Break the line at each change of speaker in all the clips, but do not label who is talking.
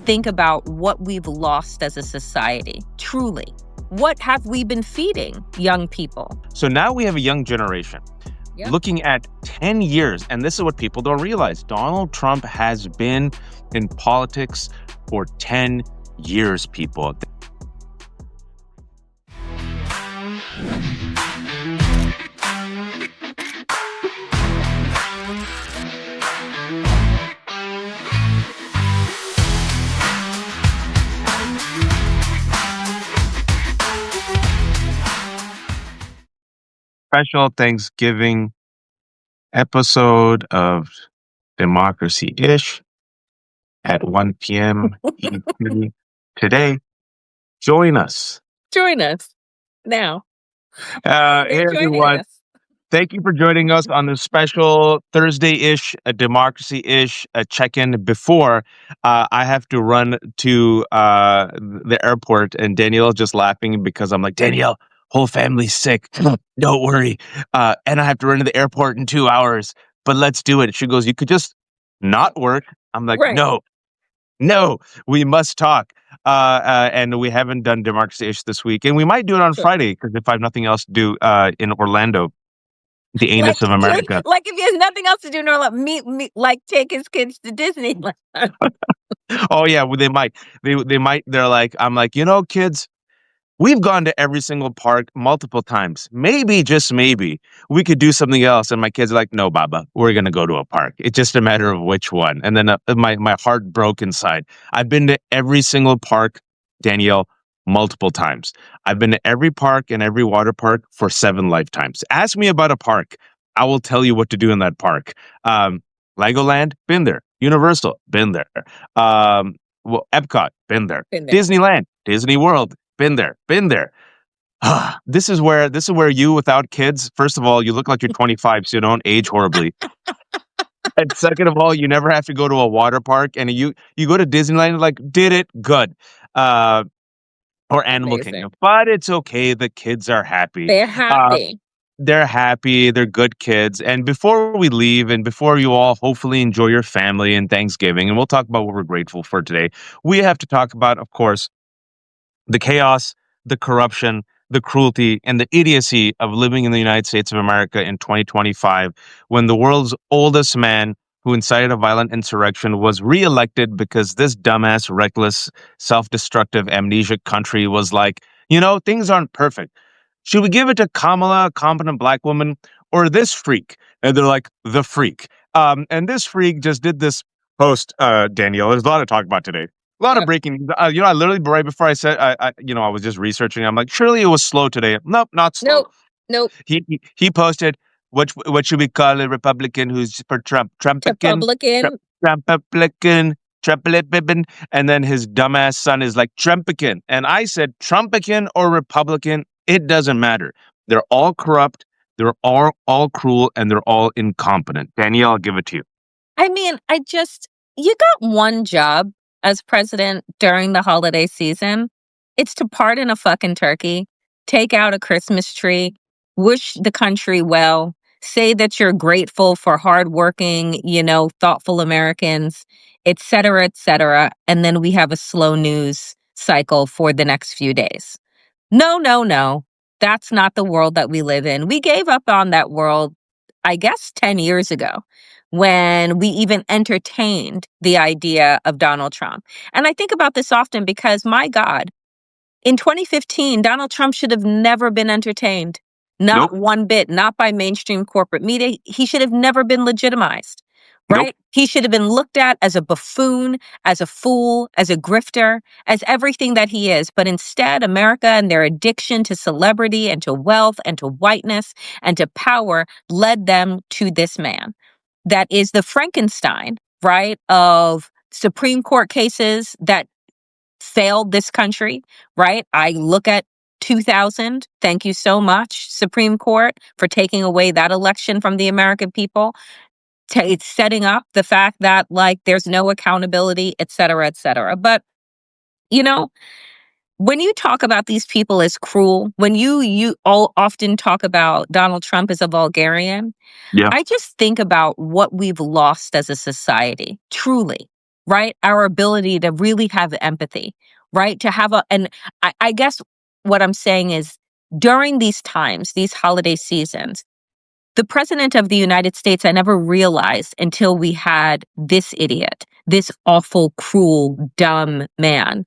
think about what we've lost as a society, truly. What have we been feeding young people?
So now we have a young generation looking at 10 years, and this is what people don't realize. Donald Trump has been in politics for 10 years, people. Special Thanksgiving episode of Democracy-ish at 1 p.m. ET today. Join us.
Join us now.
Hey, everyone. Thank you for joining us on this special Thursday-ish, a Democracy-ish check-in before I have to run to the airport, and Danielle just laughing because I'm like, Danielle, whole family's sick. Don't worry. And I have to run to the airport in 2 hours, but let's do it. She goes, you could just not work. I'm like,
Right.
No, we must talk. And we haven't done Democracy-ish this week. And we might do it on Friday, because if I have nothing else to do in Orlando, the anus of America.
Like if he has nothing else to do, meet, like take his kids to Disneyland.
Oh yeah, well, they might. They might. They're like, I'm like, kids, we've gone to every single park multiple times. Maybe, just maybe, we could do something else. And my kids are like, no, Baba, we're going to go to a park. It's just a matter of which one. And then my heart broke inside. I've been to every single park, Danielle, multiple times. I've been to every park and every water park for 7 lifetimes. Ask me about a park. I will tell you what to do in that park. Legoland, been there. Universal, been there. Epcot, been there. Disneyland, Disney World, been there. This is where you, without kids, first of all, you look like you're 25, so you don't age horribly. And second of all, you never have to go to a water park, and you go to Disneyland, like, did it good. Or Animal Kingdom. But it's okay. The kids are happy.
They're happy.
They're happy. They're good kids. And before we leave, and before you all hopefully enjoy your family and Thanksgiving, and we'll talk about what we're grateful for today, we have to talk about, of course, the chaos, the corruption, the cruelty, and the idiocy of living in the United States of America in 2025, when the world's oldest man who incited a violent insurrection was reelected because this dumbass, reckless, self-destructive, amnesiac country was like, things aren't perfect. Should we give it to Kamala, a competent black woman, or this freak? And they're like, the freak. And this freak just did this post, Danielle. There's a lot to talk about today. A lot of breaking news. I literally, right before I said, I was just researching. I'm like, surely it was slow today. Nope, not slow.
Nope.
He posted, what should we call a Republican who's for Trump? Trumpican. And then his dumbass son is like, Trumpican. And I said, Trumpican or Republican, it doesn't matter. They're all corrupt, they're all cruel, and they're all incompetent. Danielle, I'll give it to you.
I mean, you got one job as president during the holiday season. It's to pardon a fucking turkey, take out a Christmas tree, wish the country well, say that you're grateful for hardworking, thoughtful Americans, et cetera, and then we have a slow news cycle for the next few days. No. That's not the world that we live in. We gave up on that world, I guess, 10 years ago, when we even entertained the idea of Donald Trump. And I think about this often because, my God, in 2015, Donald Trump should have never been entertained. Not one bit, not by mainstream corporate media. He should have never been legitimized, right?
Nope.
He should have been looked at as a buffoon, as a fool, as a grifter, as everything that he is. But instead, America and their addiction to celebrity and to wealth and to whiteness and to power led them to this man. That is the Frankenstein, right, of Supreme Court cases that failed this country, right? I look at 2000. Thank you so much, Supreme Court, for taking away that election from the American people. It's setting up the fact that, there's no accountability, et cetera. But, when you talk about these people as cruel, when you all often talk about Donald Trump as a vulgarian, I just think about what we've lost as a society, truly. right? Our ability to really have empathy, right? To have and I guess what I'm saying is during these times, these holiday seasons, the president of the United States, I never realized until we had this idiot, this awful, cruel, dumb man,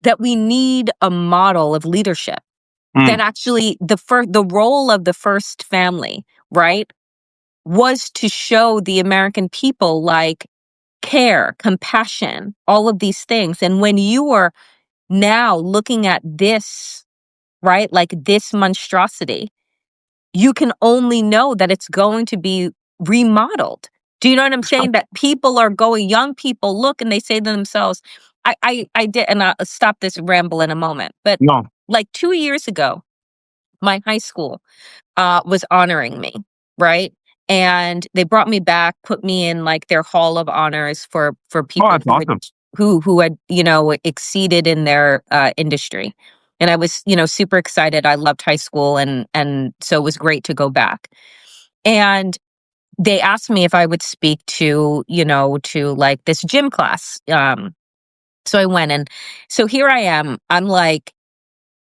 that we need a model of leadership. That
Mm.
actually the role of the first family, right, was to show the American people like care, compassion, all of these things. And when you are now looking at this, right, like this monstrosity, you can only know that it's going to be remodeled. Do you know what I'm saying? That people are going, young people look and they say to themselves, I did, and I'll stop this ramble in a moment. But
No.
like 2 years ago, my high school was honoring me, right? And they brought me back, put me in like their hall of honors for
Oh,
people
that's awesome.
who had exceeded in their industry. And I was super excited. I loved high school, and so it was great to go back. And they asked me if I would speak to like this gym class. So I went, and so here I am. I'm like,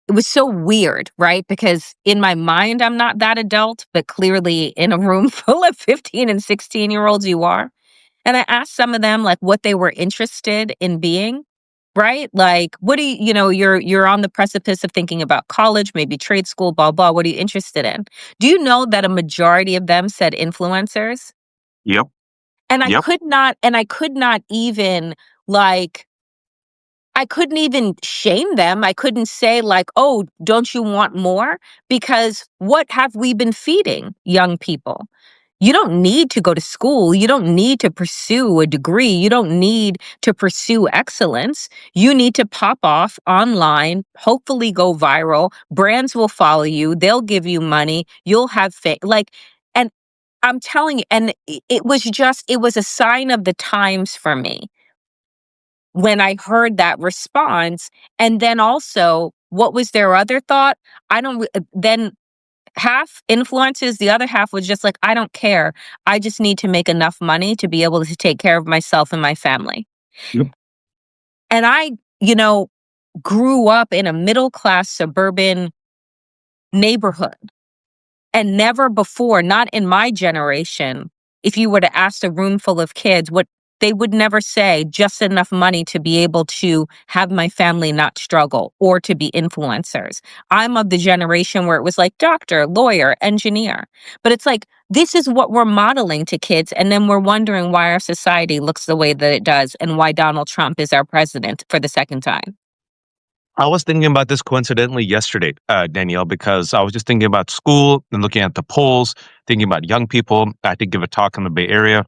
it was so weird, right? Because in my mind, I'm not that adult, but clearly in a room full of 15 and 16-year-olds, you are. And I asked some of them like what they were interested in being, right? Like, what do you're on the precipice of thinking about college, maybe trade school, blah, blah. What are you interested in? Do you know that a majority of them said influencers?
Yep.
And
Yep.
I could not even like I couldn't even shame them. I couldn't say like, "Oh, don't you want more?" Because what have we been feeding young people? You don't need to go to school. You don't need to pursue a degree. You don't need to pursue excellence. You need to pop off online, hopefully go viral. Brands will follow you. They'll give you money. You'll have like, and I'm telling you, and it was a sign of the times for me when I heard that response. And then also, what was their other thought? I don't, then half influences, the other half was just like, I don't care. I just need to make enough money to be able to take care of myself and my family.
Yep.
And I, you know, grew up in a middle class suburban neighborhood. And never before, not in my generation, if you were to ask a room full of kids, what they would never say just enough money to be able to have my family not struggle or to be influencers. I'm of the generation where it was like doctor, lawyer, engineer. But it's like, this is what we're modeling to kids. And then we're wondering why our society looks the way that it does and why Donald Trump is our president for the second time.
I was thinking about this coincidentally yesterday, Danielle, because I was just thinking about school and looking at the polls, thinking about young people. I did give a talk in the Bay Area.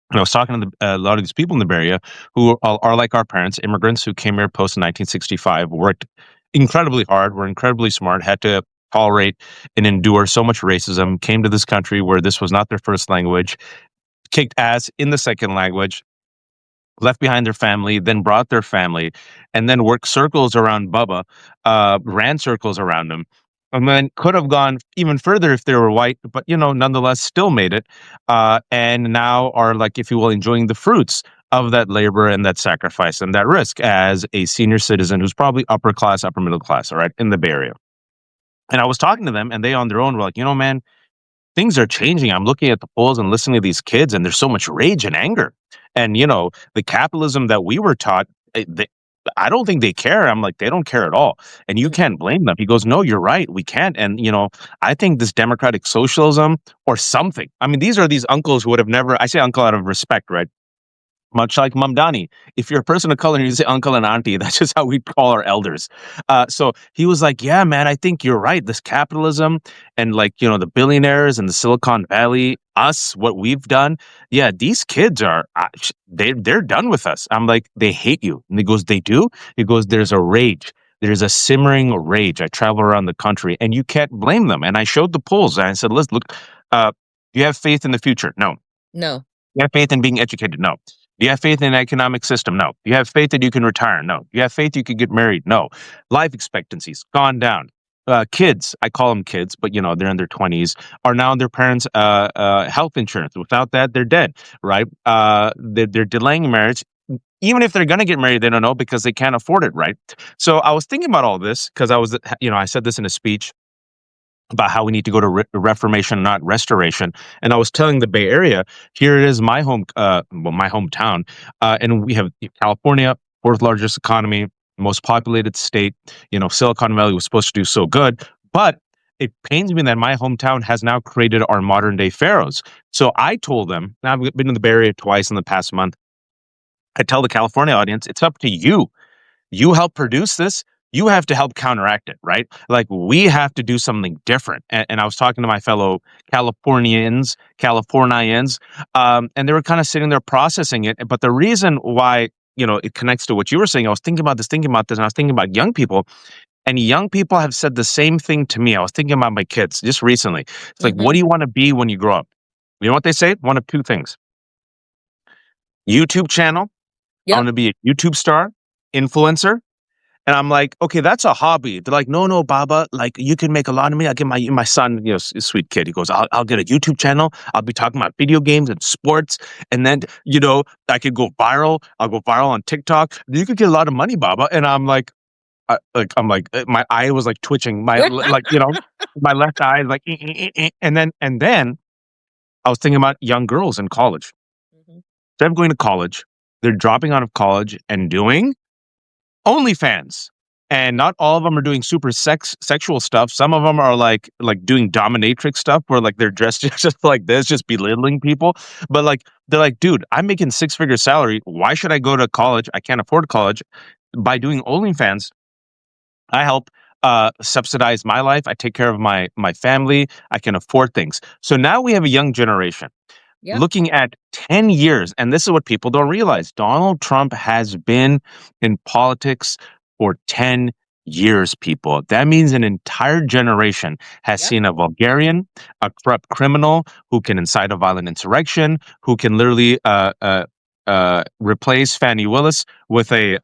And I was talking to a lot of these people in the Bay Area who are like our parents, immigrants who came here post 1965, worked incredibly hard, were incredibly smart, had to tolerate and endure so much racism, came to this country where this was not their first language, kicked ass in the second language, left behind their family, then brought their family, and then worked circles around Bubba, ran circles around him, and then could have gone even further if they were white, but nonetheless still made it, and now are like, if you will, enjoying the fruits of that labor and that sacrifice and that risk as a senior citizen who's probably upper class, upper middle class, all right, in the Bay Area. And I was talking to them, and they on their own were like, man, things are changing. I'm looking at the polls and listening to these kids, and there's so much rage and anger. And the capitalism that we were taught, I don't think they care. I'm like, they don't care at all, and you
Mm.
can't blame them. He goes, no, you're right, we can't. And I think this democratic socialism or something. I mean, these uncles who would have never. I say uncle out of respect, right? Much like Mamdani. If you're a person of color and you say uncle and auntie, that's just how we call our elders. So he was like, yeah, man, I think you're right. This capitalism and the billionaires and the Silicon Valley, us, what we've done. Yeah, these kids are, they're done with us. I'm like, they hate you. And he goes, they do? He goes, there's a rage. There's a simmering rage. I travel around the country and you can't blame them. And I showed the polls and I said, let's look, do you have faith in the future? No.
No.
Do you have faith in being educated? No. Do you have faith in an economic system? No. Do you have faith that you can retire? No. Do you have faith you could get married? No. Life expectancy's gone down. kids, I call them kids, but they're in their 20s, are now on their parents' health insurance. Without that, they're dead, right? They're delaying marriage. Even if they're going to get married, they don't know because they can't afford it, right? So I was thinking about all this because I said this in a speech about how we need to go to reformation, not restoration. And I was telling the Bay Area, here it is, my my hometown, and we have California, fourth largest economy, most populated state. Silicon Valley was supposed to do so good, but it pains me that my hometown has now created our modern day pharaohs. So I told them, now I've been in the Bay Area twice in the past month. I tell the California audience, it's up to you. You help produce this. You have to help counteract it, right? Like we have to do something different. And I was talking to my fellow Californians, and they were kind of sitting there processing it. But the reason why, it connects to what you were saying, I was thinking about this, and I was thinking about young people. And young people have said the same thing to me. I was thinking about my kids just recently. It's like, what do you want to be when you grow up? You know what they say? One of two things: YouTube channel. I
Yep.
want to be a YouTube star, influencer. And I'm like, okay, that's a hobby. They're like, no, Baba, like you can make a lot of money. I get my son, sweet kid. He goes, I'll get a YouTube channel. I'll be talking about video games and sports, and then I could go viral. I'll go viral on TikTok. You could get a lot of money, Baba. And I'm like, my eye was like twitching. My left eye is like, and then I was thinking about young girls in college. Instead of going to college, they're dropping out of college and doing OnlyFans. And not all of them are doing super sexual stuff. Some of them are like doing dominatrix stuff where like they're dressed just like this, just belittling people. But like they're like, dude, I'm making 6-figure salary. Why should I go to college? I can't afford college. By doing OnlyFans, I help subsidize my life. I take care of my family. I can afford things. So now we have a young generation
Yep.
looking at 10 years, and this is what people don't realize. Donald Trump has been in politics for 10 years, people. That means an entire generation has
Yep.
seen a vulgarian, a corrupt criminal who can incite a violent insurrection, who can literally replace Fannie Willis with a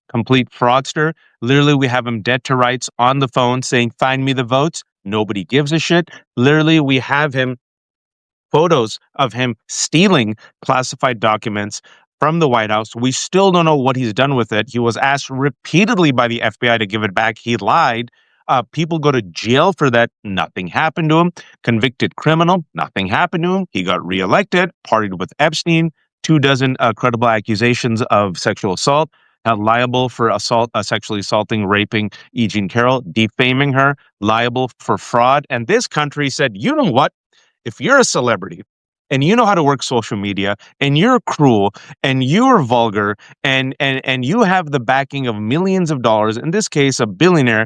complete fraudster. Literally, we have him dead to rights on the phone saying, find me the votes. Nobody gives a shit. Literally, we have him photos of him stealing classified documents from the White House. We still don't know what he's done with it. He was asked repeatedly by the FBI to give it back. He lied. People go to jail for that. Nothing happened to him. Convicted criminal. Nothing happened to him. He got reelected, partied with Epstein, 24 credible accusations of sexual assault, liable for assault, sexually assaulting, raping E. Jean Carroll, defaming her, liable for fraud. And this country said, you know what? If you're a celebrity and you know how to work social media and you're cruel and you're vulgar and you have the backing of millions of dollars, in this case, a billionaire,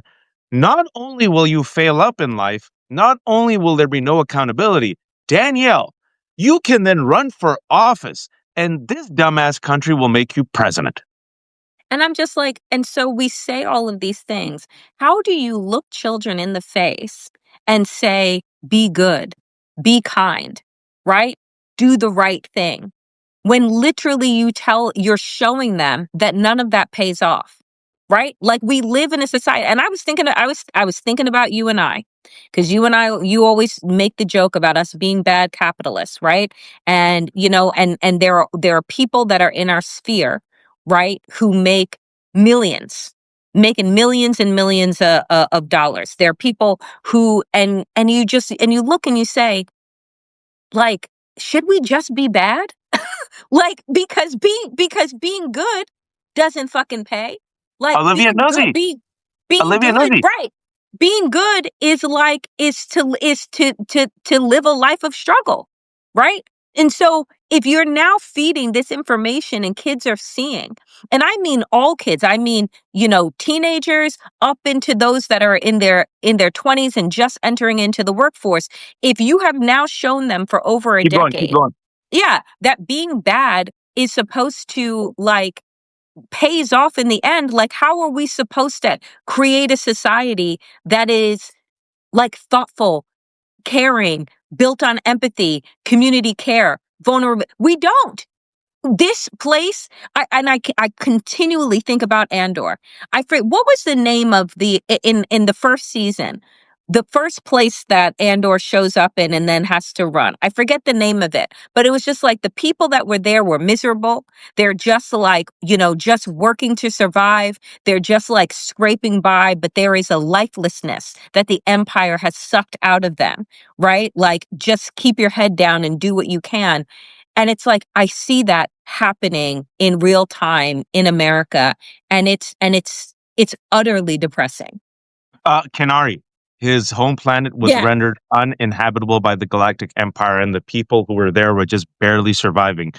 not only will you fail up in life, not only will there be no accountability, Danielle, you can then run for office and this dumbass country will make you president.
And I'm just like, and so we say all of these things. How do you look children in the face and say, be good, be kind, right? Do the right thing, when literally you're showing them that none of that pays off, right? Like we live in a society, and I was thinking about you and I, because you always make the joke about us being bad capitalists, right? And and there are people that are in our sphere, right, who make millions, making millions and millions of dollars. There are people who, and you look and you say, like, should we just be bad? Like, because being good doesn't fucking pay. Like
Olivia Nuzzi.
being
Olivia
good,
Nuzzi.
right? Being good is to live a life of struggle, right? And so if you're now feeding this information and kids are seeing, and I mean all kids, I mean, teenagers up into those that are in their 20s and just entering into the workforce, if you have now shown them for over a
Keep going, keep
decade,
going.
yeah, that being bad is supposed to, like, pays off in the end. Like, how are we supposed to create a society that is, like, thoughtful, caring, built on empathy, community care, vulnerable? We don't. This place, I continually think about Andor. I forget what was the name of in the first season, the first place that Andor shows up in and then has to run. I forget the name of it, but it was just like the people that were there were miserable. They're just like, just working to survive. They're just like scraping by, but there is a lifelessness that the Empire has sucked out of them, right? Like, just keep your head down and do what you can. And it's like I see that happening in real time in America, and it's utterly depressing.
Kenari, his home planet was
Yeah.
rendered uninhabitable by the Galactic Empire, and the people who were there were just barely surviving,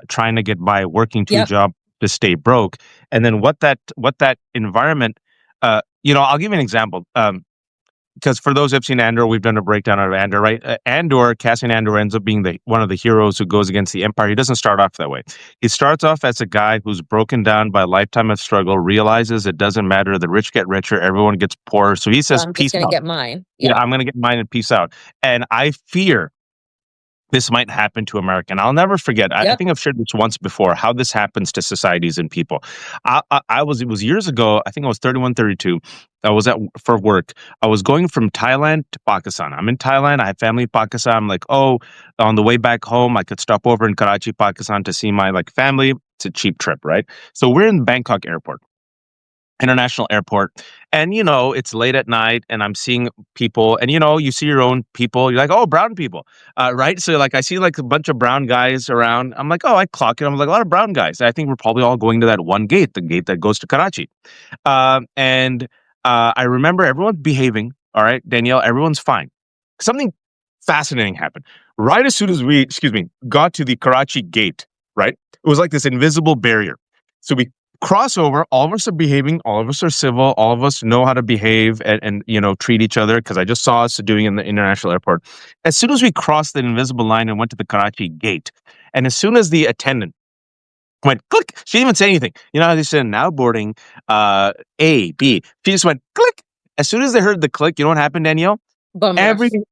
trying to get by, working two
Yep.
jobs to stay broke. And then what that environment, I'll give you an example. Because for those who've seen Andor, we've done a breakdown of Andor, right? Cassian Andor ends up being one of the heroes who goes against the Empire. He doesn't start off that way. He starts off as a guy who's broken down by a lifetime of struggle, realizes it doesn't matter. The rich get richer, everyone gets poorer. So he
So
says,
I'm just
peace
gonna
out.
get mine.
Yeah,
Yep.
I'm going to get mine and peace out. And I fear this might happen to America. And I'll never forget. I
Yep.
think I've shared this once before, how this happens to societies and people. It was years ago. I think I was 31, 32. I was for work. I was going from Thailand to Pakistan. I'm in Thailand. I have family in Pakistan. I'm like, oh, on the way back home, I could stop over in Karachi, Pakistan to see my family. It's a cheap trip, right? So we're in Bangkok airport. International airport, and it's late at night, and I'm seeing people, and you see your own people. You're like, oh, brown people, right? So like I see like a bunch of brown guys around. I'm like, oh, I clock it. I'm like, a lot of brown guys. I think we're probably all going to that one gate, the gate that goes to Karachi. And I remember everyone behaving. All right, Danielle, everyone's fine. Something fascinating happened right as soon as we, excuse me, got to the Karachi gate. Right, it was like this invisible barrier. So we cross over. All of us are behaving. All of us are civil. All of us know how to behave and treat each other. Because I just saw us doing it in the international airport. As soon as we crossed the invisible line and went to the Karachi gate, and as soon as the attendant went click. She didn't even say anything. You know how they said now boarding A, B. She just went click. As soon as they heard the click, you know what happened, Danielle?
Bum
Every
rush.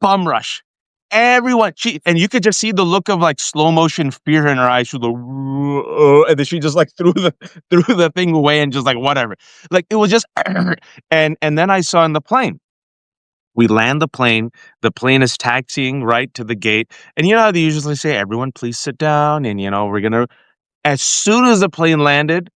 bum rush. Everyone, and you could just see the look of like slow motion fear in her eyes. She was like, and then she just like threw the thing away and just like whatever. Like it was just, and then I saw in the plane. We land the plane. The plane is taxiing right to the gate, and you know how they usually say, "Everyone, please sit down." And we're gonna. As soon as the plane landed,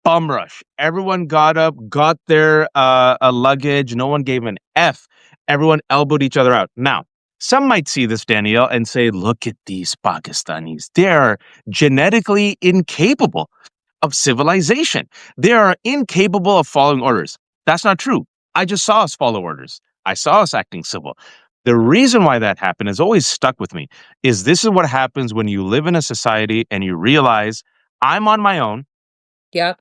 bum rush. Everyone got up, got their luggage. No one gave an F. Everyone elbowed each other out. Now, some might see this, Danielle, and say, look at these Pakistanis. They are genetically incapable of civilization. They are incapable of following orders. That's not true. I just saw us follow orders. I saw us acting civil. The reason why that happened has always stuck with me is this is what happens when you live in a society and you realize I'm on my own.
Yep.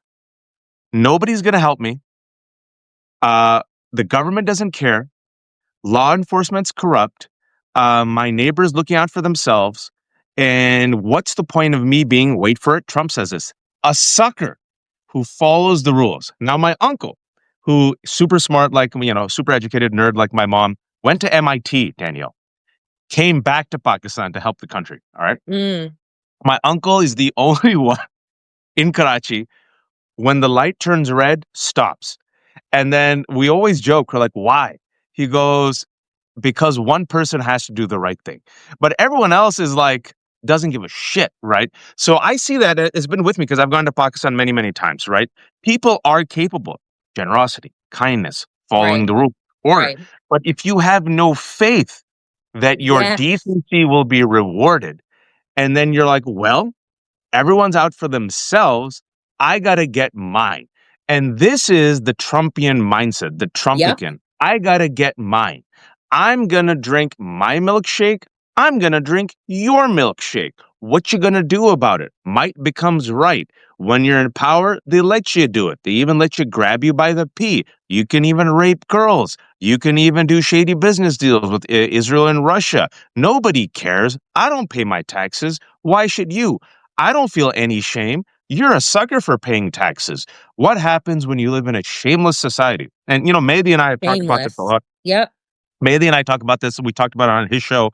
Nobody's going to help me. The government doesn't care. Law enforcement's corrupt. My neighbor's looking out for themselves. And what's the point of me being, wait for it, Trump says this, a sucker who follows the rules? Now, my uncle, who super smart, like, super educated nerd like my mom, went to MIT, Danielle, came back to Pakistan to help the country. All right.
Mm.
My uncle is the only one in Karachi. When the light turns red, stops. And then we always joke, we're like, why? He goes, because one person has to do the right thing. But everyone else is like, doesn't give a shit, right? So I see that it's been with me because I've gone to Pakistan many, many times, right? People are capable. Generosity, kindness, following
Right.
the rule, order.
Right.
But if you have no faith that your
Yeah.
decency will be rewarded, and then you're like, well, everyone's out for themselves. I got to get mine. And this is the Trumpian mindset, the
Yep.
Trumpican. I got to get mine. I'm going to drink my milkshake. I'm going to drink your milkshake. What you going to do about it? Might becomes right. When you're in power, they let you do it. They even let you grab you by the pee. You can even rape girls. You can even do shady business deals with Israel and Russia. Nobody cares. I don't pay my taxes. Why should you? I don't feel any shame. You're a sucker for paying taxes. What happens when you live in a shameless society? And, Mehdi and I have talked about this a
Shameless.
lot.
Yep.
Mehdi and I talk about this. We talked about it on his show.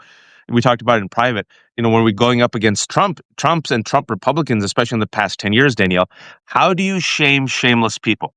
we talked about it in private. When we're going up against Trumps and Trump Republicans, especially in the past 10 years, Danielle, how do you shame shameless people?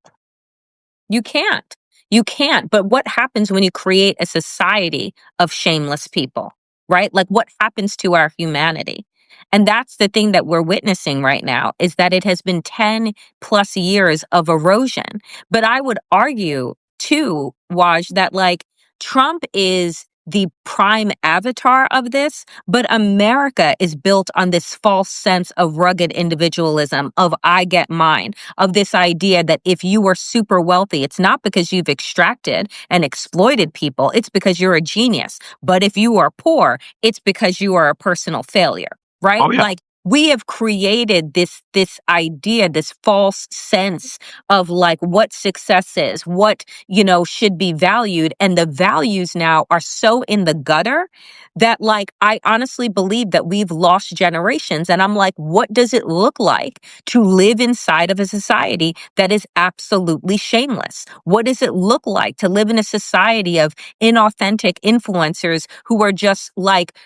You can't. You can't. But what happens when you create a society of shameless people, right? Like what happens to our humanity? And that's the thing that we're witnessing right now is that it has been 10 plus years of erosion. But I would argue too, Waj, that like Trump is the prime avatar of this, but America is built on this false sense of rugged individualism, of I get mine, of this idea that if you are super wealthy, it's not because you've extracted and exploited people, it's because you're a genius. But if you are poor, it's because you are a personal failure, right?
Oh yeah.
Like we have created this idea, this false sense of like what success is, what, should be valued. And the values now are so in the gutter that like I honestly believe that we've lost generations. And I'm like, what does it look like to live inside of a society that is absolutely shameless? What does it look like to live in a society of inauthentic influencers who are just like,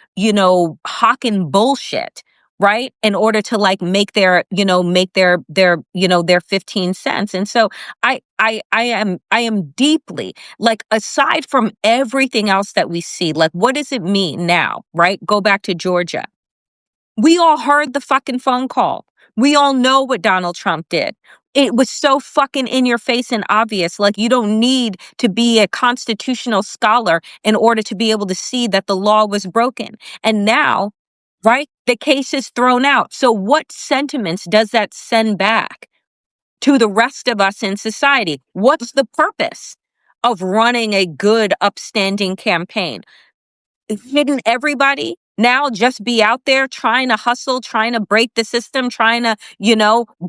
hawking bullshit? Right, in order to like make their, their 15 cents. And so I am deeply like, aside from everything else that we see, like what does it mean now? Right, go back to Georgia. We all heard the fucking phone call. We all know what Donald Trump did. It was so fucking in your face and obvious. Like you don't need to be a constitutional scholar in order to be able to see that the law was broken. And now, right, the case is thrown out. So what sentiments does that send back to the rest of us in society? What's the purpose of running a good, upstanding campaign? Shouldn't everybody now just be out there trying to hustle, trying to break the system, trying to,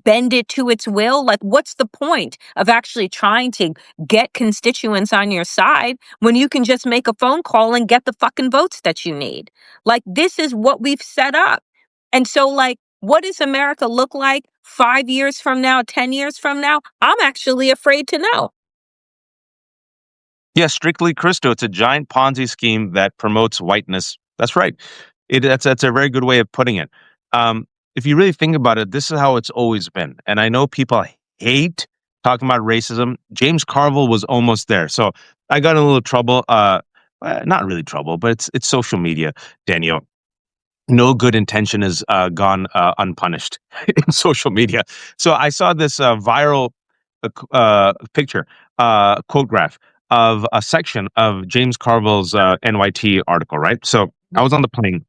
bend it to its will? Like, what's the point of actually trying to get constituents on your side when you can just make a phone call and get the fucking votes that you need? Like, this is what we've set up. And so, like, what does America look like 5 years from now, 10 years from now? I'm actually afraid to know.
Yeah, strictly Christo. It's a giant Ponzi scheme that promotes whiteness. That's right. That's a very good way of putting it. If you really think about it, this is how it's always been. And I know people hate talking about racism. James Carville was almost there. So I got in a little trouble. Not really trouble, but it's social media, Danielle. No good intention has gone unpunished in social media. So I saw this viral picture, quote graph of a section of James Carville's NYT article, right? So I was on the plane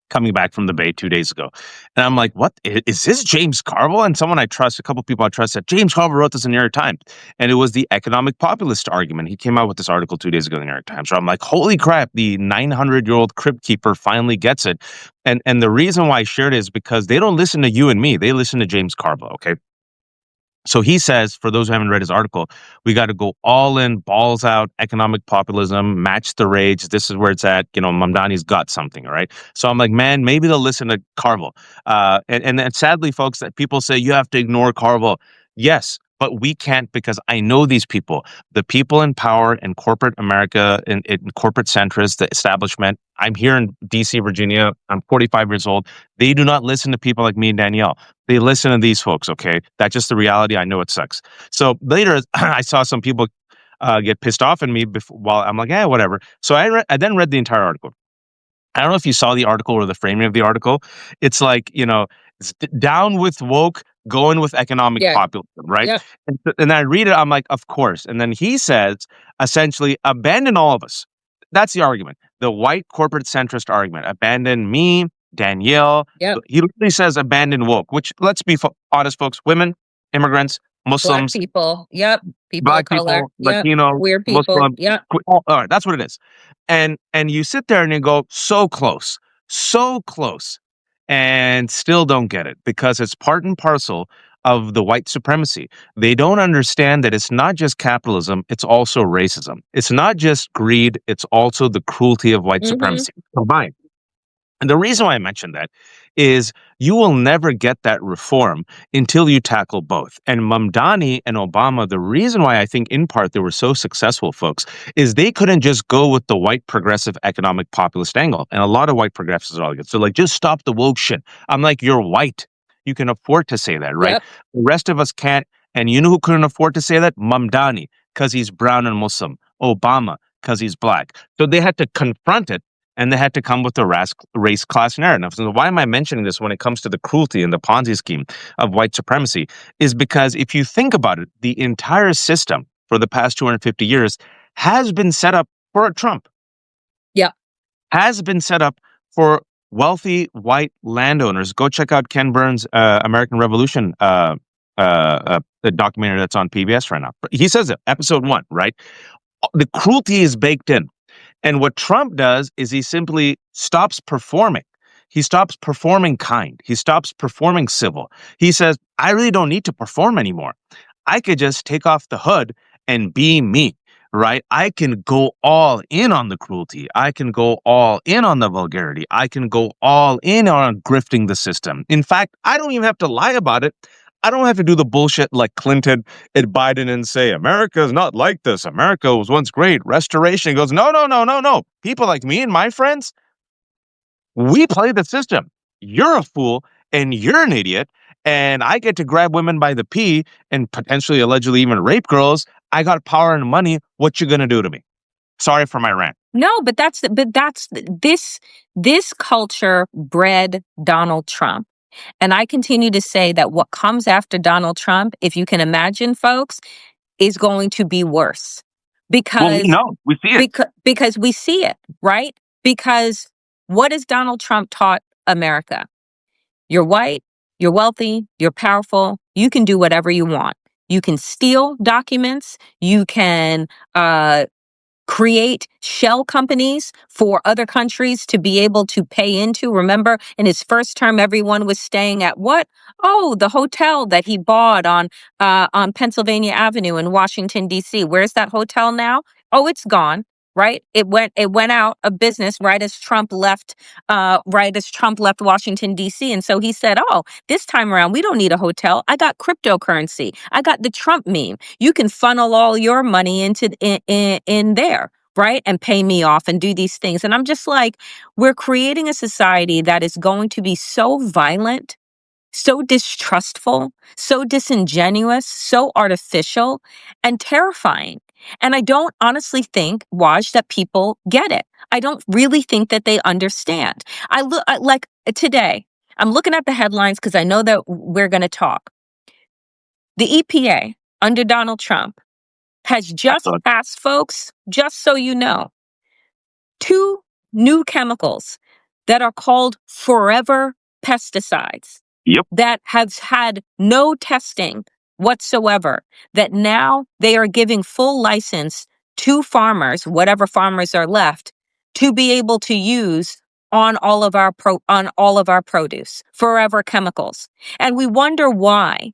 coming back from the Bay 2 days ago, and I'm like, "What is this James Carville?" And someone I trust, a couple people I trust, said James Carville wrote this in the New York Times, and it was the economic populist argument. He came out with this article 2 days ago in the New York Times. So I'm like, "Holy crap!" The 900-year-old crypt keeper finally gets it, and the reason why I shared it is because they don't listen to you and me; they listen to James Carville. Okay. So he says, for those who haven't read his article, we got to go all in, balls out, economic populism, match the rage. This is where it's at. Mamdani's got something, all right? So I'm like, man, maybe they'll listen to Carville. And sadly, folks, that people say you have to ignore Carville. Yes, but we can't, because I know these people, the people in power in corporate America, in corporate centrists, the establishment. I'm here in DC, Virginia. I'm 45 years old. They do not listen to people like me and Danielle. They listen to these folks, okay? That's just the reality. I know it sucks. So later, I saw some people get pissed off at me while I'm like, whatever. So I then read the entire article. I don't know if you saw the article or the framing of the article. It's like, it's down with woke, going with economic
Yeah.
populism, right?
Yeah.
And I read it, I'm like, of course. And then he says, essentially, abandon all of us. That's the argument. The white corporate centrist argument. Abandon me, Danielle.
Yep.
He literally says abandon woke, which, let's be honest, folks, women, immigrants,
Black
Muslims,
people. Yep. People of
Black
color.
people,
Yep.
Latino,
Weird people.
Muslim.
Yep.
All right, that's what it is. And you sit there and you go, so close, and still don't get it, because it's part and parcel of the white supremacy. They don't understand that it's not just capitalism, it's also racism. It's not just greed, it's also the cruelty of white
Mm-hmm.
supremacy combined. And the reason why I mentioned that is you will never get that reform until you tackle both. And Mamdani and Obama, the reason why I think in part they were so successful, folks, is they couldn't just go with the white progressive economic populist angle. And a lot of white progressives are like, so like, just stop the woke shit. I'm like, you're white. You can afford to say that, right?
Yep.
The rest of us can't. And you know who couldn't afford to say that? Mamdani, because he's brown and Muslim. Obama, because he's black. So they had to confront it, and they had to come with a race class narrative. So why am I mentioning this when it comes to the cruelty and the Ponzi scheme of white supremacy? Is because if you think about it, the entire system for the past 250 years has been set up for a Trump,
Yeah.
has been set up for wealthy white landowners. Go check out Ken Burns' American Revolution the documentary that's on PBS right now. He says it, episode 1, right? The cruelty is baked in. And what Trump does is he simply stops performing. He stops performing kind. He stops performing civil. He says, I really don't need to perform anymore. I could just take off the hood and be me, right? I can go all in on the cruelty. I can go all in on the vulgarity. I can go all in on grifting the system. In fact, I don't even have to lie about it. I don't have to do the bullshit like Clinton and Biden and say, America is not like this. America was once great. Restoration. He goes, no, no, no, no, no. People like me and my friends, we play the system. You're a fool and you're an idiot. And I get to grab women by the pee and potentially allegedly even rape girls. I got power and money. What you gonna do to me? Sorry for my rant.
No, but this culture bred Donald Trump. And I continue to say that what comes after Donald Trump, if you can imagine, folks, is going to be worse.
Well, no, we see it.
Because we see it, right? Because what has Donald Trump taught America? You're white, you're wealthy, you're powerful, you can do whatever you want. You can steal documents, you can create shell companies for other countries to be able to pay into. Remember, in his first term, everyone was staying at what? Oh, the hotel that he bought on Pennsylvania Avenue in Washington, D.C. Where's that hotel now? Oh, it's gone. Right? It went out of business right as Trump left Washington, D.C. And so he said, oh, this time around, we don't need a hotel. I got cryptocurrency. I got the Trump meme. You can funnel all your money into in there, right? And pay me off and do these things. And I'm just like, we're creating a society that is going to be so violent, so distrustful, so disingenuous, so artificial, and terrifying. And I don't honestly think, Waj, that people get it. I don't really think that they understand. Like today, I'm looking at the headlines because I know that we're going to talk. The EPA under Donald Trump has just passed, folks, just so you know, 2 new chemicals that are called forever pesticides.
Yep.
That have had no testing whatsoever, that now they are giving full license to farmers, whatever farmers are left, to be able to use on all of our produce, forever chemicals. And we wonder why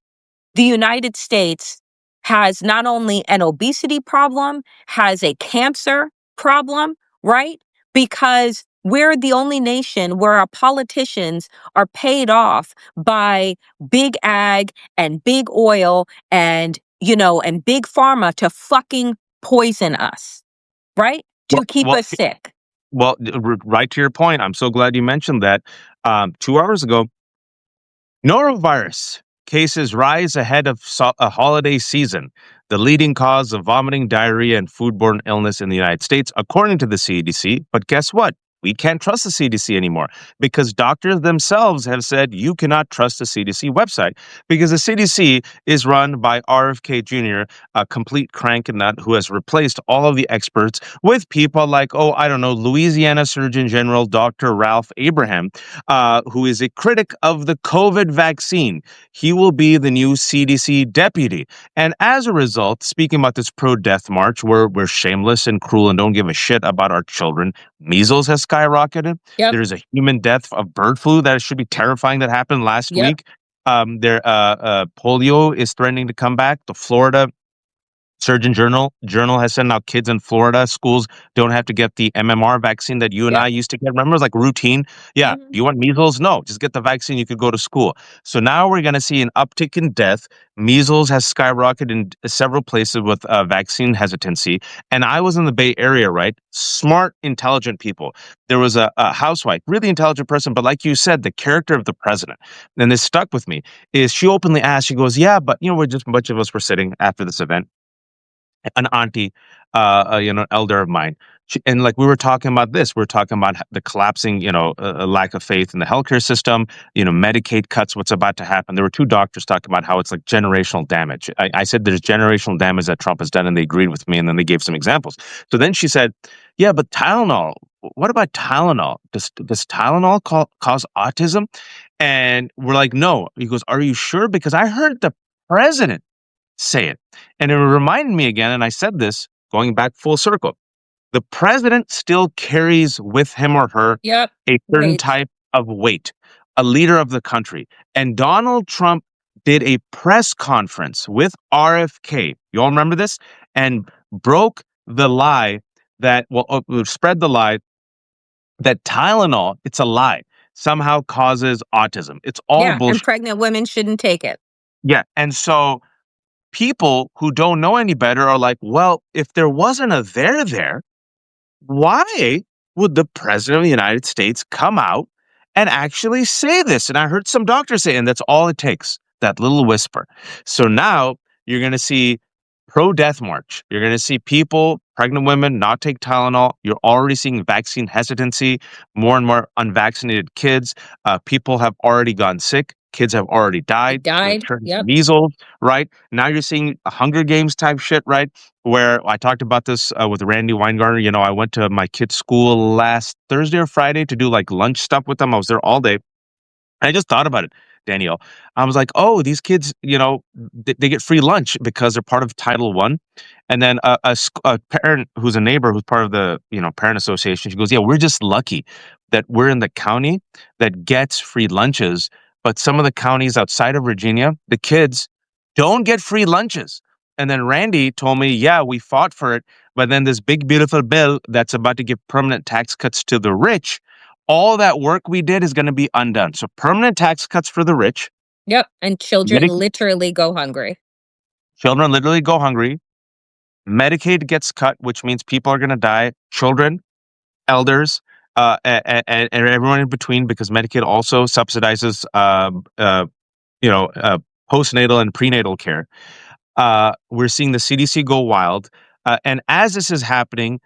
the United States has not only an obesity problem, has a cancer problem, right? Because we're the only nation where our politicians are paid off by big ag and big oil and, and big pharma to fucking poison us, right? To keep us sick.
Well, right to your point. I'm so glad you mentioned that. 2 hours ago, norovirus cases rise ahead of a holiday season, the leading cause of vomiting, diarrhea, and foodborne illness in the United States, according to the CDC. But guess what? We can't trust the CDC anymore because doctors themselves have said you cannot trust the CDC website because the CDC is run by RFK Jr., a complete crank and nut who has replaced all of the experts with people like, Louisiana Surgeon General Dr. Ralph Abraham, who is a critic of the COVID vaccine. He will be the new CDC deputy. And as a result, speaking about this pro-death march, where we're shameless and cruel and don't give a shit about our children, measles has skyrocketed.
Yep.
There's a human death of bird flu that should be terrifying that happened last week. Polio is threatening to come back. The Florida Surgeon Journal has said now kids in Florida schools don't have to get the MMR vaccine that you and
Yep.
I used to get. Remember, it was like routine. Yeah,
Mhm.
do you want measles? No, just get the vaccine. You could go to school. So now we're going to see an uptick in death. Measles has skyrocketed in several places with vaccine hesitancy. And I was in the Bay Area, right? Smart, intelligent people. There was a housewife, really intelligent person, but like you said, the character of the president, and this stuck with me, is she openly asked, she goes, yeah, but we're just a bunch of us were sitting after this event, an auntie, elder of mine. And like we were talking about this, we are talking about the collapsing, lack of faith in the healthcare system, Medicaid cuts, what's about to happen. There were two doctors talking about how it's like generational damage. I said there's generational damage that Trump has done, and they agreed with me, and then they gave some examples. So then she said, yeah, but Tylenol, what about Tylenol? Does Tylenol cause autism? And we're like, no. He goes, are you sure? Because I heard the president say it. And it reminded me again, and I said this going back full circle. The president still carries with him or her
Yep.
a certain
Wait.
type of weight, a leader of the country. And Donald Trump did a press conference with RFK. You all remember this? And broke the lie spread the lie that Tylenol, it's a lie, somehow causes autism. It's all
Yeah, and
bullshit.
pregnant women shouldn't take it.
Yeah. And so people who don't know any better are like, well, if there wasn't a there, why would the president of the United States come out and actually say this? And I heard some doctors say, and that's all it takes, that little whisper. So now you're going to see pro death march. You're going to see people, pregnant women, not take Tylenol. You're already seeing vaccine hesitancy, more and more unvaccinated kids. People have already gone sick. Kids have already
They
died with
died. Yep.
measles, right? Now you're seeing a Hunger Games type shit, right? Where I talked about this with Randy Weingarten. I went to my kid's school last Thursday or Friday to do like lunch stuff with them. I was there all day. I just thought about it, Danielle. I was like, oh, these kids, they get free lunch because they're part of Title One. And then a parent who's a neighbor who's part of the parent association, she goes, yeah, we're just lucky that we're in the county that gets free lunches. But some of the counties outside of Virginia, the kids don't get free lunches. And then Randy told me, yeah, we fought for it. But then this big, beautiful bill that's about to give permanent tax cuts to the rich, all that work we did is going to be undone. So permanent tax cuts for the rich.
Yep. And children
Medic-
literally go hungry.
Children literally go hungry. Medicaid gets cut, which means people are going to die. Children, elders, and everyone in between, because Medicaid also subsidizes, postnatal and prenatal care. We're seeing the CDC go wild. And as this is happening,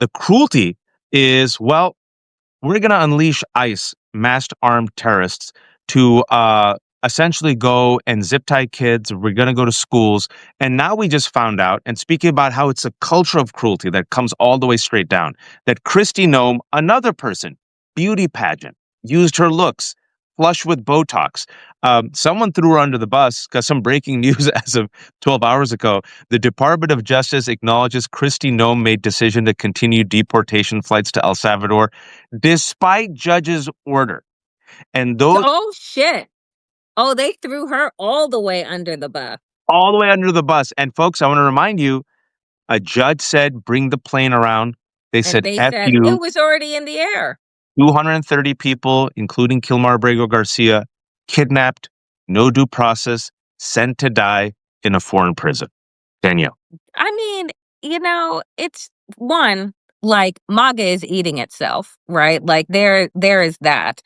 the cruelty is, well, we're going to unleash ICE, masked armed terrorists, to essentially go and zip tie kids. We're going to go to schools. And now we just found out, and speaking about how it's a culture of cruelty that comes all the way straight down, that Kristi Noem, another person, beauty pageant, used her looks, flush with Botox. Someone threw her under the bus because some breaking news as of 12 hours ago. The Department of Justice acknowledges Kristi Noem made decision to continue deportation flights to El Salvador despite judge's order. And those
Oh shit. Oh, they threw her all the way under the bus.
all the way under the bus. And folks, I want to remind you, a judge said, bring the plane around. They
And
said,
they
F
said
you,
it was already in the air.
230 people, including Kilmar Abrego Garcia, kidnapped, no due process, sent to die in a foreign prison. Danielle.
I mean, it's one, like MAGA is eating itself, right? Like there is that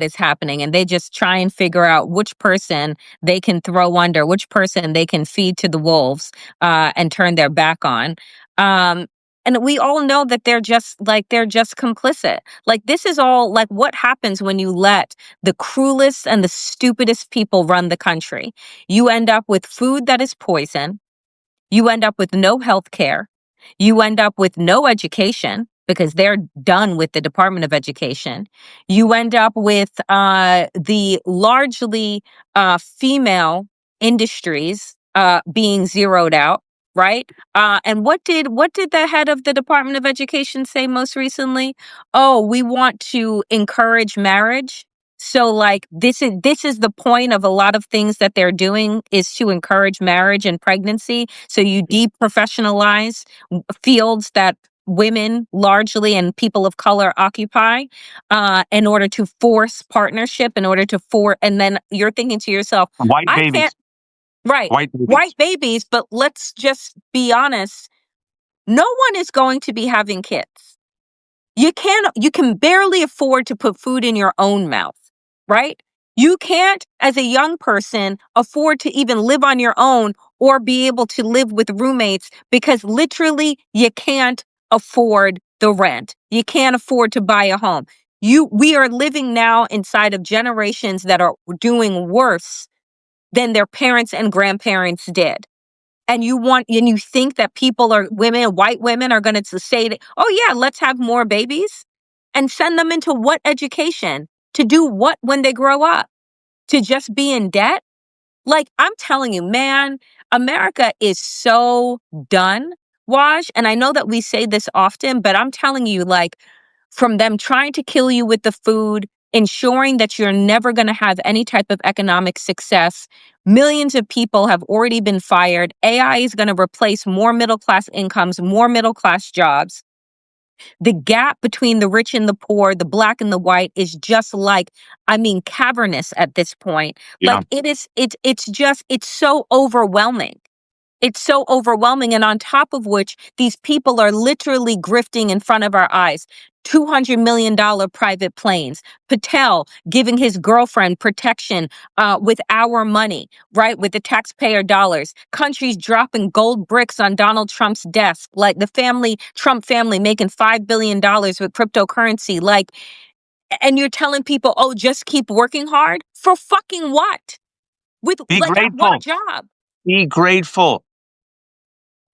is happening, and they just try and figure out which person they can throw under, which person they can feed to the wolves, and turn their back on. Um, and we all know that they're just complicit. Like this is all like what happens when you let the cruelest and the stupidest people run the country. You end up with food that is poison. You end up with no health care. You end up with no education because they're done with the Department of Education. You end up with the largely female industries being zeroed out, right? And what did the head of the Department of Education say most recently? Oh, we want to encourage marriage. So like this is the point of a lot of things that they're doing is to encourage marriage and pregnancy. So you deprofessionalize fields that women largely and people of color occupy in order to force partnership, in order to and then you're thinking to yourself,
White
I can't,
babies.
right,
White babies.
white babies, but let's just be honest, no one is going to be having kids. You can barely afford to put food in your own mouth, right? You can't, as a young person, afford to even live on your own or be able to live with roommates because literally you can't afford the rent. You can't afford to buy a home. We are living now inside of generations that are doing worse than their parents and grandparents did. And you think that white women are going to say, oh yeah, let's have more babies and send them into what education to do what when they grow up? To just be in debt? Like, I'm telling you, man, America is so done, Waj. And I know that we say this often, but I'm telling you, like, from them trying to kill you with the food, ensuring that you're never going to have any type of economic success. Millions of people have already been fired. AI is going to replace more middle class incomes, more middle class jobs. The gap between the rich and the poor, the black and the white is just like, I mean, cavernous at this point.
Yeah.
Like it's so overwhelming. It's so overwhelming. And on top of which, these people are literally grifting in front of our eyes. $200 million private planes. Patel giving his girlfriend protection with our money, right? With the taxpayer dollars. Countries dropping gold bricks on Donald Trump's desk, like the Trump family making $5 billion with cryptocurrency. Like, and you're telling people, oh, just keep working hard? For fucking what? With
Be
like at what
grateful.
job?
Be grateful.